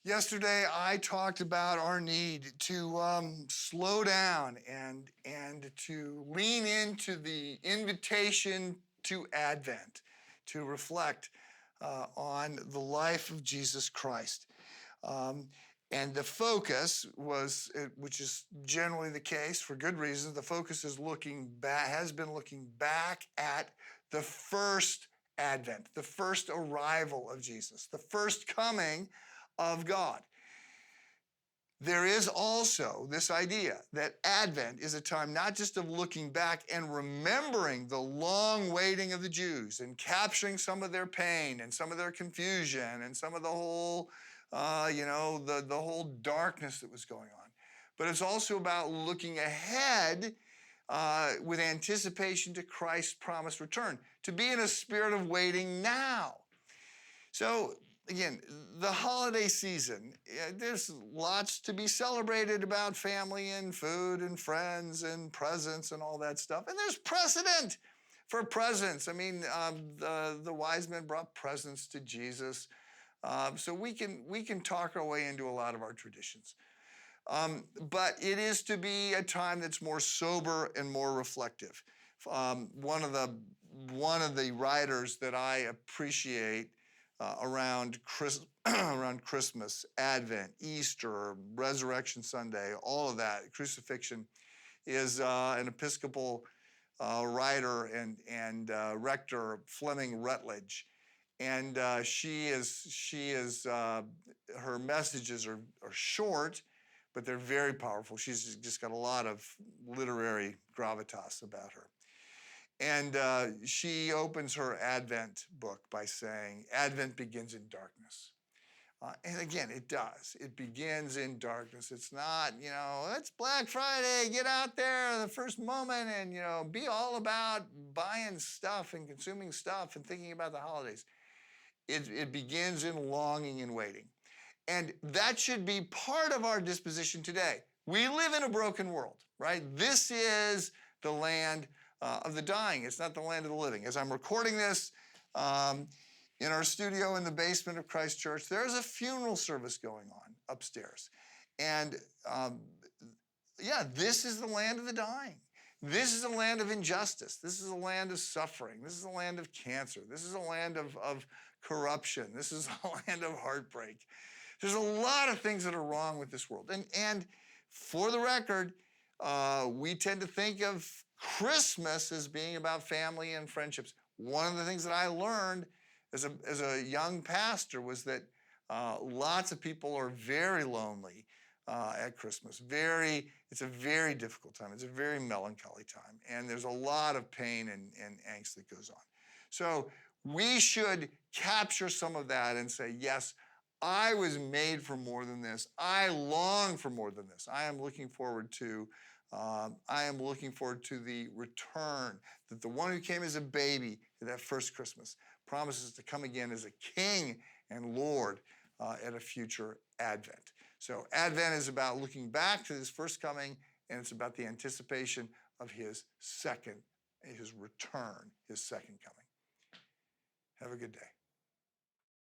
Yesterday, I talked about our need to slow down and to lean into the invitation to Advent, to reflect on the life of Jesus Christ. Um, and the focus was, which is generally the case for good reason, the focus is has been looking back at the first Advent, the first arrival of Jesus, the first coming of God. There is also this idea that Advent is a time not just of looking back and remembering the long waiting of the Jews and capturing some of their pain and some of their confusion and some of the whole, the whole darkness that was going on. But it's also about looking ahead with anticipation to Christ's promised return, to be in a spirit of waiting now. So, again, the holiday season, there's lots to be celebrated about family and food and friends and presents and all that stuff. And there's precedent for presents. I mean, the wise men brought presents to Jesus. So we can talk our way into a lot of our traditions. But it is to be a time that's more sober and more reflective. One of the writers that I appreciate around Christmas, Advent, Easter, Resurrection Sunday, all of that, crucifixion, is an Episcopal writer and rector, Fleming Rutledge. And her messages are short, but they're very powerful. She's just got a lot of literary gravitas about her. And she opens her Advent book by saying, Advent begins in darkness. And again, it does. It begins in darkness. It's not, it's Black Friday, get out there the first moment and, be all about buying stuff and consuming stuff and thinking about the holidays. It begins in longing and waiting. And that should be part of our disposition today. We live in a broken world, right? This is the land of the dying. It's not the land of the living. As I'm recording this in our studio in the basement of Christ Church, there's a funeral service going on upstairs. And this is the land of the dying. This is a land of injustice. This is a land of suffering. This is a land of cancer. This is a land of corruption. This is a land of heartbreak. There's a lot of things that are wrong with this world. And for the record, we tend to think of Christmas as being about family and friendships. One of the things that I learned as a young pastor was that lots of people are very lonely at Christmas. It's a very difficult time. It's a very melancholy time. And there's a lot of pain and angst that goes on. So we should capture some of that and say, yes, I was made for more than this. I long for more than this. I am looking forward to the return, that the one who came as a baby at that first Christmas promises to come again as a king and Lord at a future Advent. So Advent is about looking back to his first coming, and it's about the anticipation of his return, his second coming. Have a good day.